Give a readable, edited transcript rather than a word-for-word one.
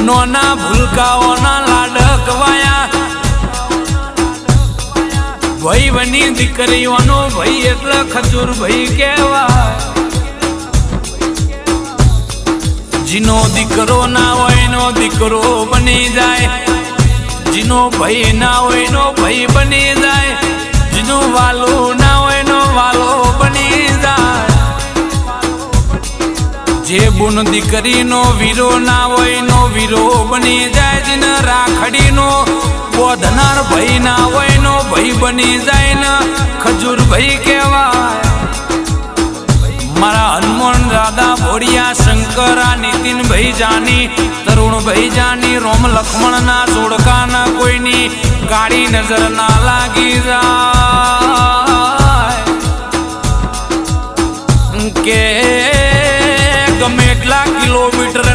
નોના ભૂલકાઓના લાડકવાયા ભાઈ બની દીકરીઓનો ભાઈ એટલે ખજૂર ભાઈ કહેવાય. જીનો દીકરો ના હોય નો દીકરો બની જાય, જીનો ભાઈ ના હોય નો ભાઈ બની જાય, જીનો વાલો ના હોય નો વાલો બની જાય. જે બુન દીકરીનો વીરો ના હોય નો વીરો બની જાય, જીને રાખડીનો બોધનાર ભાઈ ના હોય નો ભાઈ બની જાય ને ખજૂર ભાઈ કહેવાય. મારા હનુમાન દાદા ભોળિયા શંકરા નીતિન ભાઈ જાની તરુણ ભાઈ જાની રોમ લક્ષ્મણ ના જોડકા ના કોઈની ગાડી નજર ના લાગી જાય કે ગમે એટલા કિલોમીટર